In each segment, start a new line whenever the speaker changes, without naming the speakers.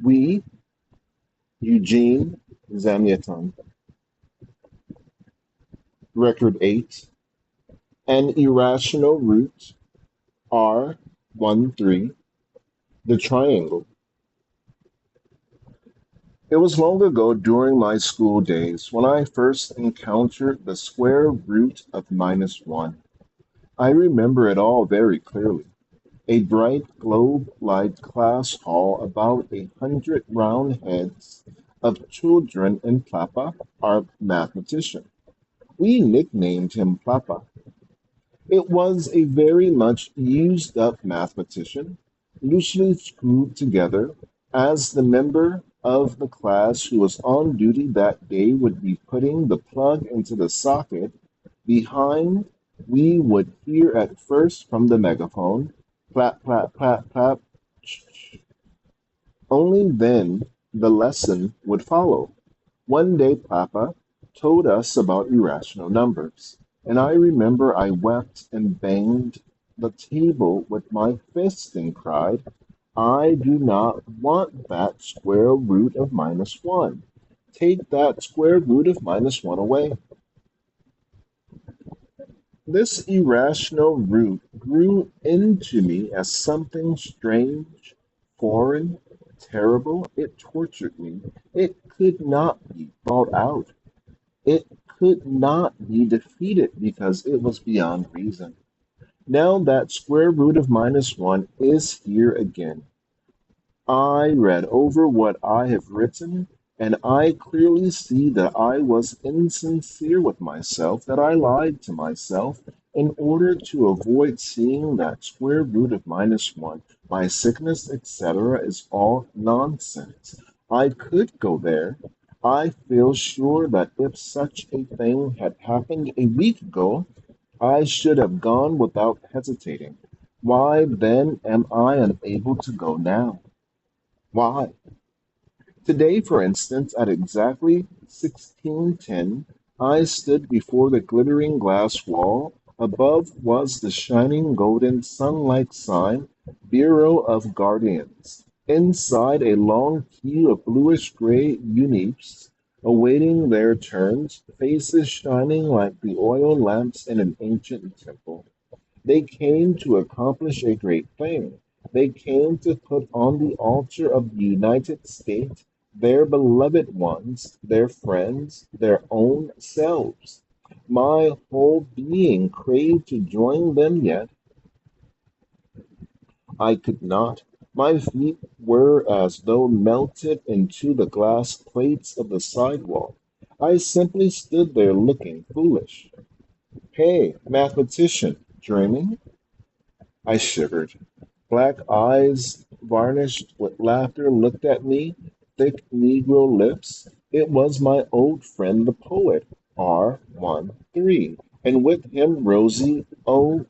We, Eugene Zamyatin, Record 8, An Irrational Root, R13, The Triangle. It was long ago during my school days when I first encountered the square root of -1. I remember it all very clearly. A bright globe-like class hall, about 100 round heads of children, and Plapa, our mathematician. We nicknamed him Plapa. It was a very much used-up mathematician, loosely screwed together, as the member of the class who was on duty that day would be putting the plug into the socket. Behind, we would hear at first from the megaphone, clap, clap, clap, clap. Only then the lesson would follow. One day Papa told us about irrational numbers, and I remember I wept and banged the table with my fist and cried, I do not want that square root of -1. Take that square root of -1 away. This irrational root grew into me as something strange, foreign, terrible. It tortured me. It could not be brought out. It could not be defeated because it was beyond reason. Now that square root of -1 is here again. I read over what I have written, and I clearly see that I was insincere with myself, that I lied to myself in order to avoid seeing that square root of -1. My sickness, etc., is all nonsense. I could go there. I feel sure that if such a thing had happened a week ago, I should have gone without hesitating. Why then am I unable to go now? Why? Today, for instance, at exactly 16:10, I stood before the glittering glass wall. Above was the shining golden sun-like sign, Bureau of Guardians. Inside, a long queue of bluish-gray uniques awaiting their turns, faces shining like the oil lamps in an ancient temple. They came to accomplish a great thing. They came to put on the altar of the United States their beloved ones, their friends, their own selves. My whole being craved to join them, yet I could not. My feet were as though melted into the glass plates of the sidewalk. I simply stood there looking foolish. Hey, mathematician, dreaming? I shivered. Black eyes, varnished with laughter, looked at me, thick negro lips. It was my old friend the poet, R13, and with him Rosie. Oh,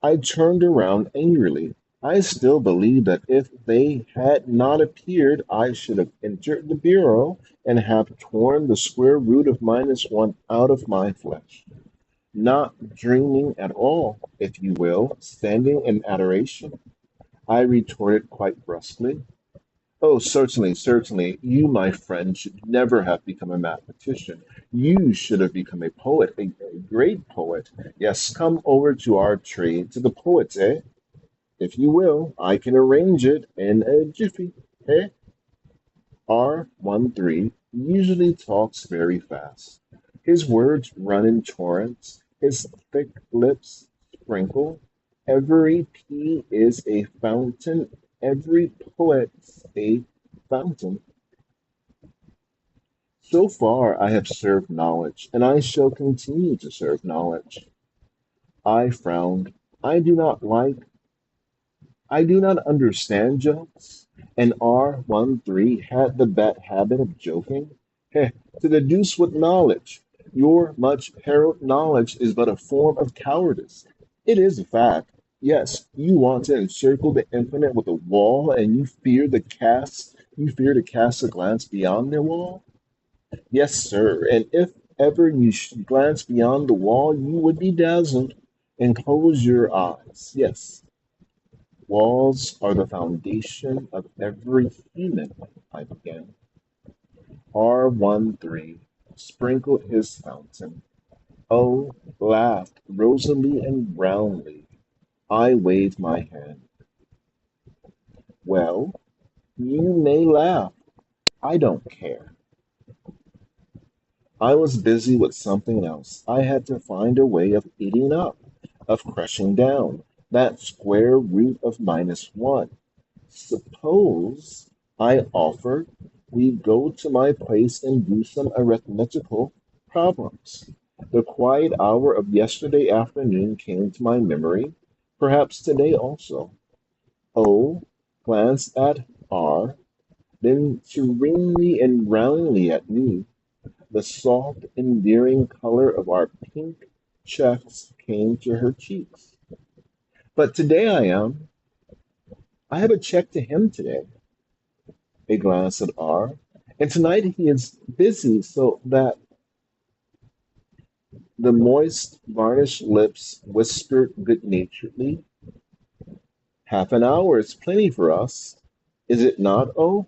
I turned around angrily. I still believe that if they had not appeared, I should have entered the bureau and have torn the square root of -1 out of my flesh. Not dreaming at all, if you will, standing in adoration. I retorted quite brusquely. Oh, certainly, certainly. You, my friend, should never have become a mathematician. You should have become a poet, a great poet. Yes, come over to our tree, to the poets, eh? If you will, I can arrange it in a jiffy, eh? R13 usually talks very fast. His words run in torrents, his thick lips sprinkle. Every P is a fountain, every poet's a fountain. So far I have served knowledge, and I shall continue to serve knowledge. I frowned. I do not like, I do not understand jokes, and R13 had the bad habit of joking. Heh, to the deuce with knowledge. Your much heralded knowledge is but a form of cowardice. It is a fact. Yes, you want to encircle the infinite with a wall, and you fear to cast a glance beyond the wall? Yes, sir, and if ever you should glance beyond the wall, you would be dazzled and close your eyes. Yes, Walls are the foundation of every human, I began. R13 sprinkled his fountain. O laughed rosily and roundly. I waved my hand. Well, you may laugh. I don't care. I was busy with something else. I had to find a way of eating up, of crushing down, that square root of -1. Suppose, I offered, we go to my place and do some arithmetical problems. The quiet hour of yesterday afternoon came to my memory, perhaps today also. O glanced at R, then serenely and roundly at me. The soft, endearing color of our pink checks came to her cheeks. But today I have a check to him today. A glance at R. And tonight he is busy so that the moist, varnished lips whispered good-naturedly, "Half an hour is plenty for us, is it not, O?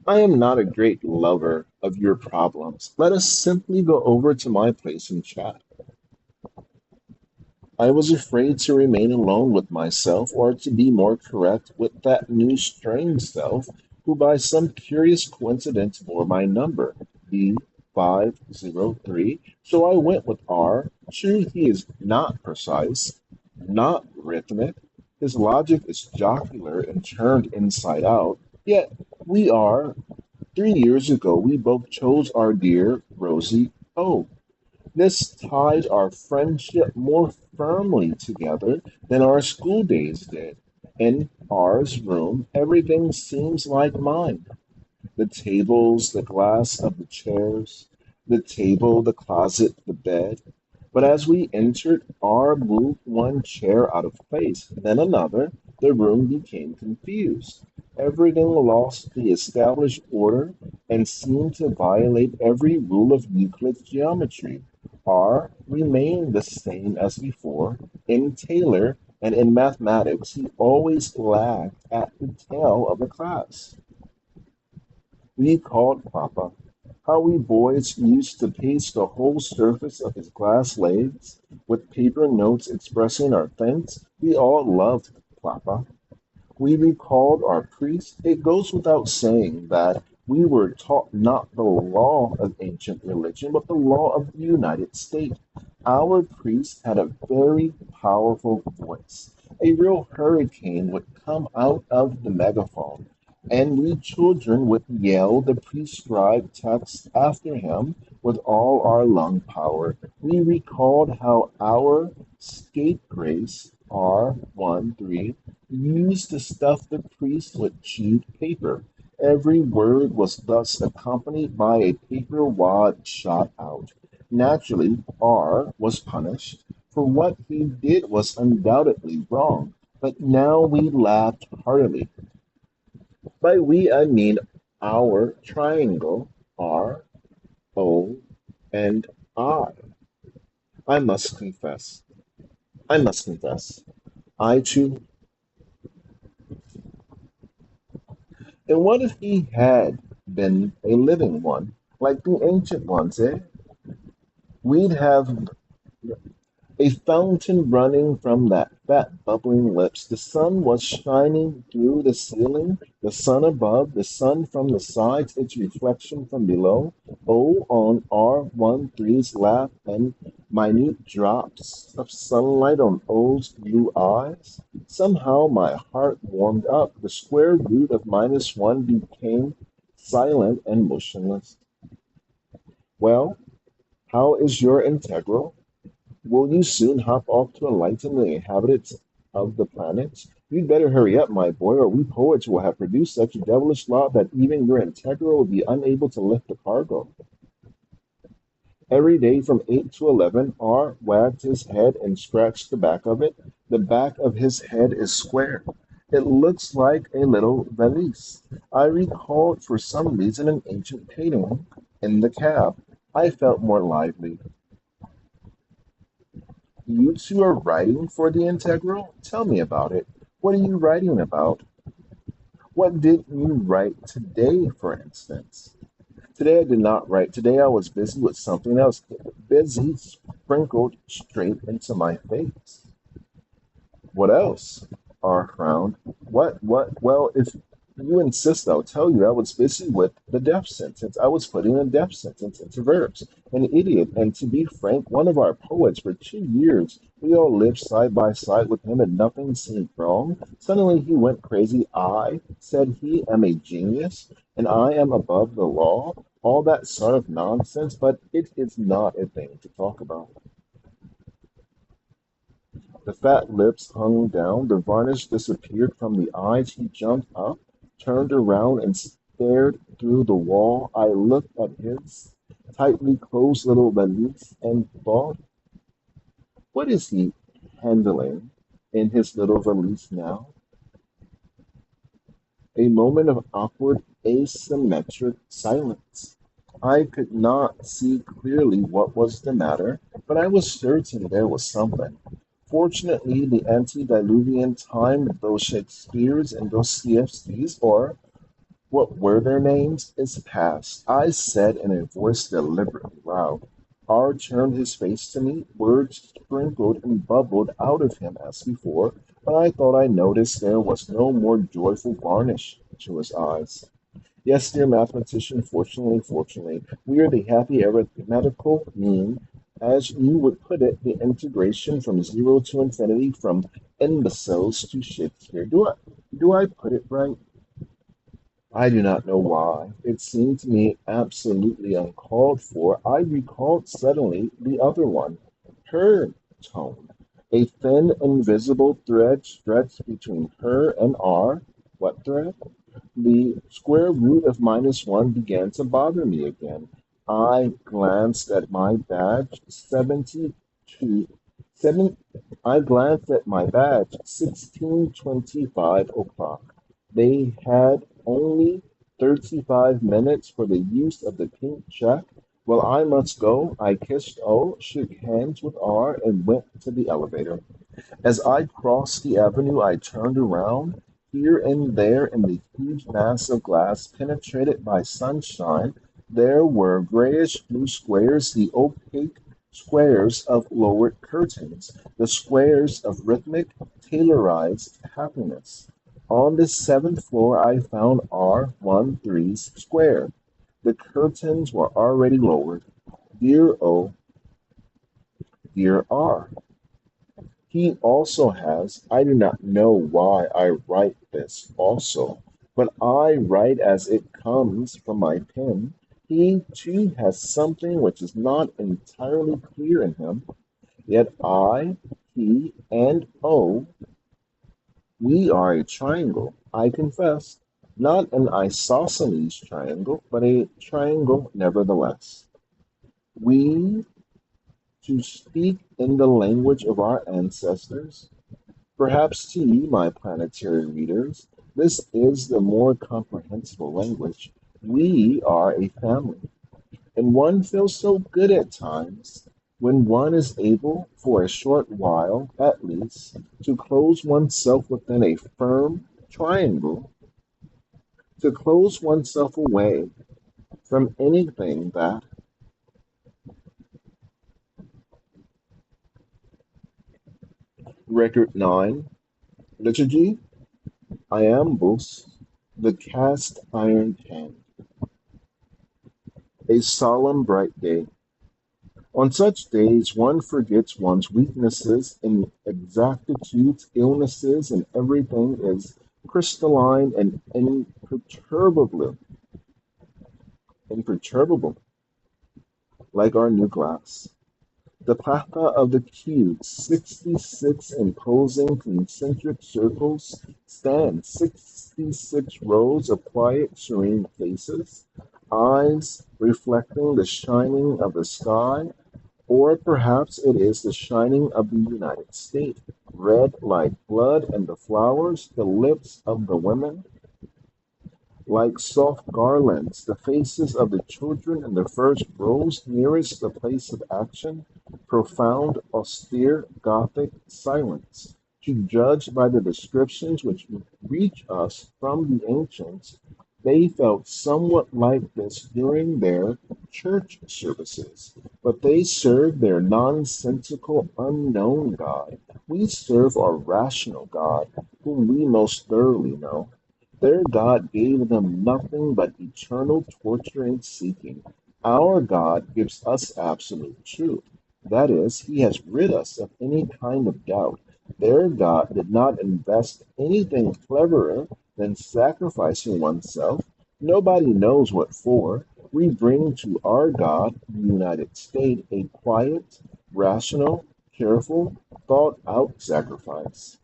I am not a great lover of your problems. Let us simply go over to my place and chat." I was afraid to remain alone with myself, or to be more correct, with that new strange self who by some curious coincidence bore my number, B503. So I went with R. True, he is not precise, not rhythmic. His logic is jocular and turned inside out. Yet we are. 3 years ago, we both chose our dear Rosie O. This ties our friendship more firmly together than our school days did. In R's room, everything seems like mine. The tables, the glass of the chairs, the table, the closet, the bed. But as we entered, R moved one chair out of place, then another. The room became confused. Everything lost the established order and seemed to violate every rule of Euclid's geometry. R remained the same as before. In Taylor and in mathematics, he always lagged at the tail of the class. We called Papa. How we boys used to paste the whole surface of his glass legs with paper notes expressing our thanks. We all loved Papa. We recalled our priest. It goes without saying that we were taught not the law of ancient religion, but the law of the United States. Our priest had a very powerful voice. A real hurricane would come out of the megaphone, and we children would yell the prescribed text after him with all our lung power. We recalled how our scapegrace R13 used to stuff the priest with chewed paper. Every word was thus accompanied by a paper wad shot out. Naturally, R was punished, for what he did was undoubtedly wrong, but now we laughed heartily. By we, I mean our triangle, R, O, and I. I must confess, I must confess, I too. And what if he had been a living one, like the ancient ones, eh? We'd have a fountain running from that fat bubbling lips. The sun was shining through the ceiling, the sun above, the sun from the sides, its reflection from below. Oh, on R13's lap, and minute drops of sunlight on O's blue eyes. Somehow my heart warmed up. The square root of -1 became silent and motionless. Well, how is your integral? Will you soon hop off to enlighten the inhabitants of the planets? You'd better hurry up, my boy, or we poets will have produced such a devilish lot that even your integral will be unable to lift the cargo. Every day from 8 to 11, R wagged his head and scratched the back of it. The back of his head is square. It looks like a little valise. I recalled for some reason an ancient painting in the cab. I felt more lively. You two are writing for the integral? Tell me about it. What are you writing about? What did you write today, for instance? Today I did not write. Today I was busy with something else. Busy sprinkled straight into my face. What else? R frowned. What? Well, if you insist, I'll tell you I was busy with the death sentence. I was putting a death sentence into verbs. An idiot, and to be frank, one of our poets for 2 years. We all lived side by side with him and nothing seemed wrong. Suddenly he went crazy. I, said he, am a genius, and I am above the law. All that sort of nonsense, but it is not a thing to talk about. The fat lips hung down, the varnish disappeared from the eyes. He jumped up, turned around, and stared through the wall. I looked at his tightly closed little valise and thought, what is he handling in his little valise now? A moment of awkward, asymmetric silence. I could not see clearly what was the matter, but I was certain there was something. Fortunately, the antediluvian time of those Shakespeares and Dostoevskis, or what were their names, is past, I said in a voice deliberately loud. R turned his face to me, words sprinkled and bubbled out of him as before, but I thought I noticed there was no more joyful varnish to his eyes. Yes, dear mathematician, fortunately, we are the happy arithmetical mean, as you would put it, the integration from zero to infinity, from imbeciles to Shakespeare. Do I put it right? I do not know why. It seemed to me absolutely uncalled for. I recalled suddenly the other one, her tone. A thin, invisible thread stretched between her and R. What thread? The square root of -1 began to bother me again. I glanced at my badge, 72, 7, I glanced at my badge, 16:25 o'clock. They had only 35 minutes for the use of the pink check. Well, I must go. I kissed O, shook hands with R, and went to the elevator. As I crossed the avenue, I turned around. Here and there in the huge mass of glass penetrated by sunshine, there were grayish blue squares, the opaque squares of lowered curtains, the squares of rhythmic, taylorized happiness. On the seventh floor, I found R13's square. The curtains were already lowered. Dear O, dear R. He also has, I do not know why I write this also, but I write as it comes from my pen. He too has something which is not entirely clear in him, yet I, he, and O, we are a triangle, I confess, not an isosceles triangle, but a triangle nevertheless. We, to speak in the language of our ancestors, perhaps to you, my planetary readers, this is the more comprehensible language. We are a family, and one feels so good at times when one is able, for a short while at least, to close oneself within a firm triangle, to close oneself away from anything that, Record 9, Liturgy, Iambus, the cast iron pan. A solemn bright day. On such days one forgets one's weaknesses, inexactitudes, illnesses, and everything is crystalline and imperturbable, like our new glass. The platha of the cube, 66 imposing concentric circles, stand 66 rows of quiet, serene faces, eyes reflecting the shining of the sky, or perhaps it is the shining of the United States, red like blood, and the flowers, the lips of the women, like soft garlands, the faces of the children in the first rows nearest the place of action, profound, austere, Gothic silence. To judge by the descriptions which reach us from the ancients, they felt somewhat like this during their church services, but they served their nonsensical, unknown God. We serve our rational God, whom we most thoroughly know. Their God gave them nothing but eternal torture and seeking. Our God gives us absolute truth. That is, he has rid us of any kind of doubt. Their God did not invest anything cleverer than sacrificing oneself. Nobody knows what for. We bring to our God, the United States, a quiet, rational, careful, thought out sacrifice.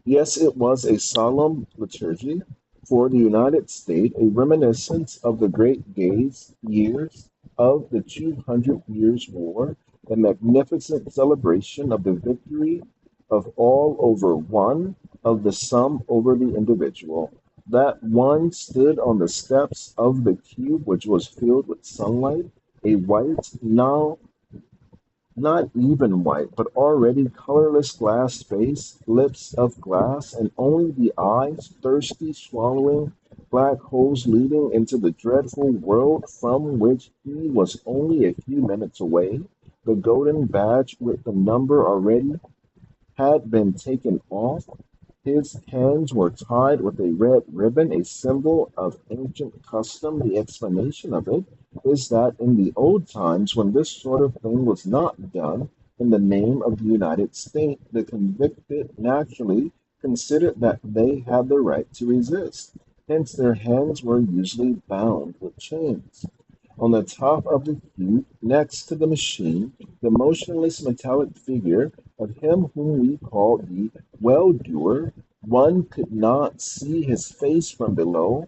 Yes, it was a solemn liturgy for the United States, a reminiscence of the great days, years of the 200 Years' War, a magnificent celebration of the victory of all over one, of the sum over the individual. That one stood on the steps of the cube which was filled with sunlight, a white, now not even white, but already colorless glass space, lips of glass, and only the eyes, thirsty, swallowing black holes leading into the dreadful world from which he was only a few minutes away. The golden badge with the number already had been taken off. His hands were tied with a red ribbon, a symbol of ancient custom. The explanation of it is that in the old times, when this sort of thing was not done in the name of the United States, the convicted naturally considered that they had the right to resist. Hence, their hands were usually bound with chains. On the top of the cube, next to the machine, the motionless metallic figure of him whom we call the well-doer. One could not see his face from below.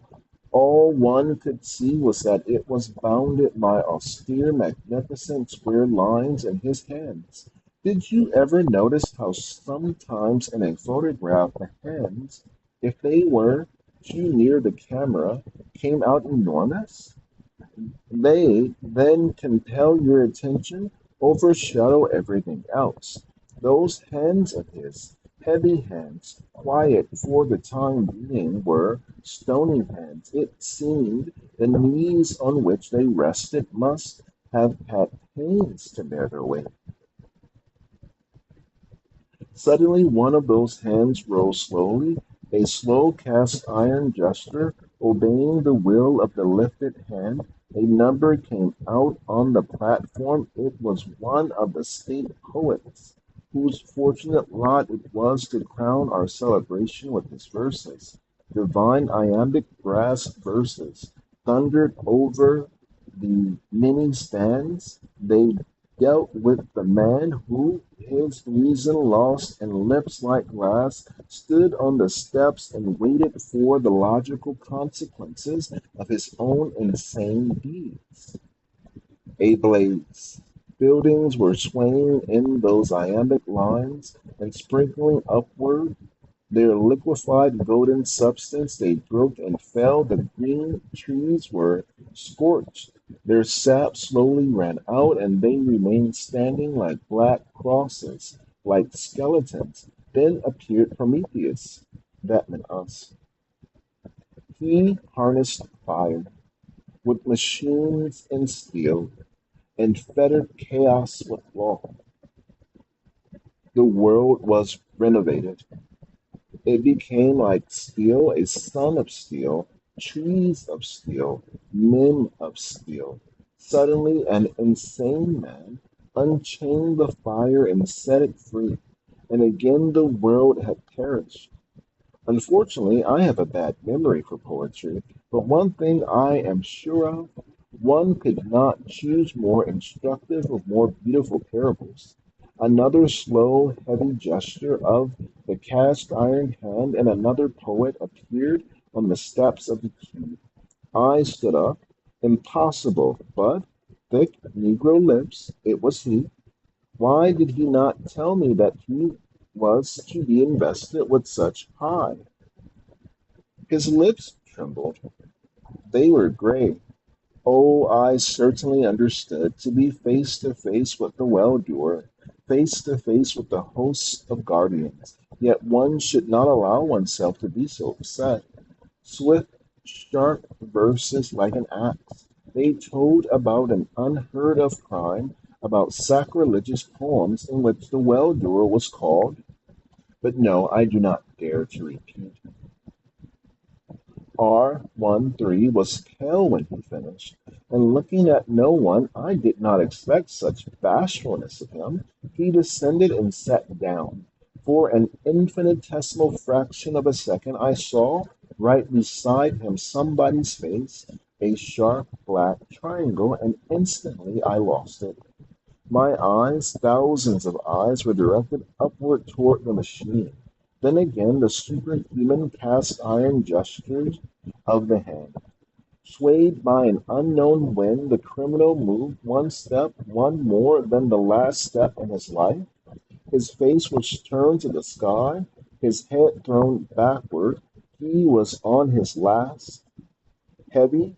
All one could see was that it was bounded by austere, magnificent square lines in his hands. Did you ever notice how sometimes in a photograph the hands, if they were too near the camera, came out enormous? They then compel your attention, overshadow everything else. Those hands of his, heavy hands, quiet for the time being, were stony hands. It seemed the knees on which they rested must have had pains to bear their weight. Suddenly one of those hands rose slowly, a slow cast iron gesture, obeying the will of the lifted hand. A number came out on the platform. It was one of the state poets, whose fortunate lot it was to crown our celebration with his verses. Divine iambic brass verses thundered over the many stands. They dealt with the man who, his reason lost and lips like glass, stood on the steps and waited for the logical consequences of his own insane deeds. Ablaze. Buildings were swaying in those iambic lines and sprinkling upward their liquefied golden substance. They broke and fell. The green trees were scorched. Their sap slowly ran out, and they remained standing like black crosses, like skeletons. Then appeared Prometheus, that meant us. He harnessed fire with machines and steel, and fettered chaos with law. The world was renovated. It became like steel, a son of steel, trees of steel, men of steel. Suddenly, an insane man unchained the fire and set it free, and again the world had perished. Unfortunately, I have a bad memory for poetry, but one thing I am sure of, one could not choose more instructive or more beautiful parables. Another slow, heavy gesture of the cast iron hand, and another poet appeared on the steps of the cube. I stood up. Impossible, but thick negro lips, it was he. Why did he not tell me that he was to be invested with such high? His lips trembled. They were gray. Oh, I certainly understood. To be face to face with the well-doer, face to face with the hosts of guardians. Yet one should not allow oneself to be so upset. Swift, sharp verses like an axe. They told about an unheard of crime, about sacrilegious poems in which the well-doer was called. But no, I do not dare to repeat. R13 was pale when he finished, and looking at no one, I did not expect such bashfulness of him. He descended and sat down. For an infinitesimal fraction of a second, I saw, right beside him, somebody's face, a sharp black triangle, and instantly I lost it. My eyes, thousands of eyes, were directed upward toward the machine. Then again the superhuman cast iron gestures of the hand. Swayed by an unknown wind, the criminal moved one step, one more than the last step in his life. His face was turned to the sky, his head thrown backward. He was on his last, heavy,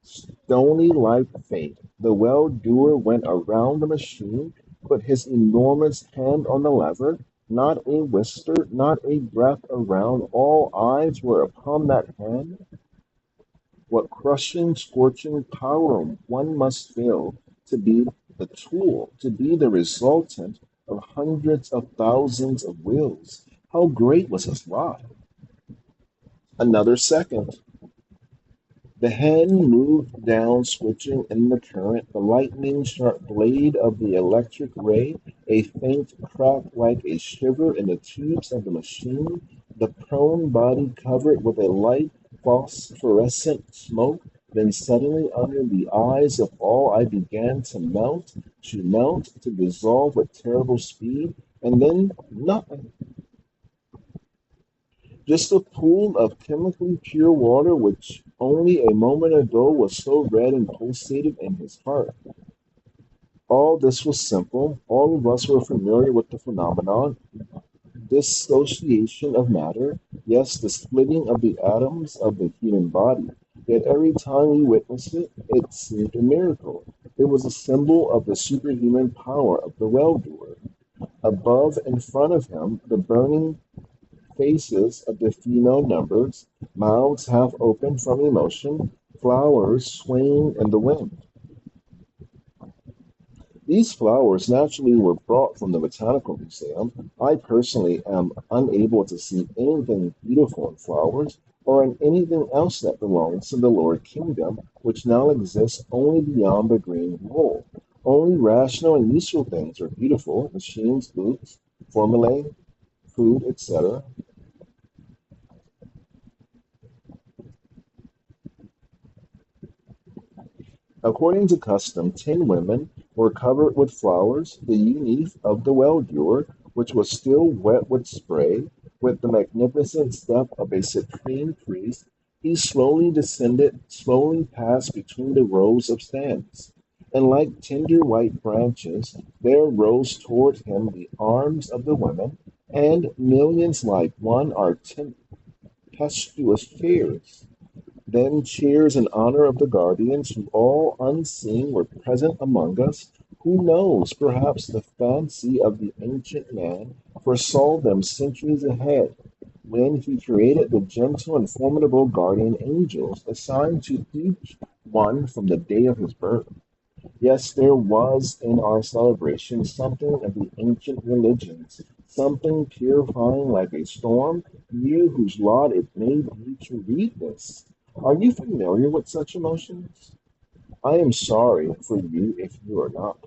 stony like fate. The well-doer went around the machine, put his enormous hand on the lever. Not a whisper, not a breath around. All eyes were upon that hand. What crushing, scorching power one must feel to be the tool, to be the resultant of hundreds of thousands of wills. How great was his lie? Another second. The hand moved down, switching in the current, the lightning-sharp blade of the electric ray, a faint crack like a shiver in the tubes of the machine, the prone body covered with a light phosphorescent smoke. Then suddenly under the eyes of all I began to melt, to dissolve with terrible speed, and then nothing. Just a pool of chemically pure water which only a moment ago was so red and pulsated in his heart. All this was simple. All of us were familiar with the phenomenon. Dissociation of matter, yes, the splitting of the atoms of the human body. Yet every time we witnessed it, it seemed a miracle. It was a symbol of the superhuman power of the well-doer. Above, in front of him, the burning faces of the female numbers, mouths half open from emotion, flowers swaying in the wind. These flowers naturally were brought from the Botanical Museum. I personally am unable to see anything beautiful in flowers or in anything else that belongs to the lower kingdom, which now exists only beyond the green wall. Only rational and useful things are beautiful, machines, books, formulae, food, etc. According to custom, 10 women were covered with flowers, the unief of the well-doer, which was still wet with spray. With the magnificent step of a supreme priest, he slowly descended, slowly passed between the rows of stands. And like tender white branches, there rose toward him the arms of the women, and millions like one are tempestuous chairs. Then cheers in honor of the guardians who all unseen were present among us. Who knows, perhaps the fancy of the ancient man foresaw them centuries ahead, when he created the gentle and formidable guardian angels assigned to each one from the day of his birth. Yes, there was in our celebration something of the ancient religions, something purifying like a storm. You whose lot it may be to read this, are you familiar with such emotions? I am sorry for you if you are not.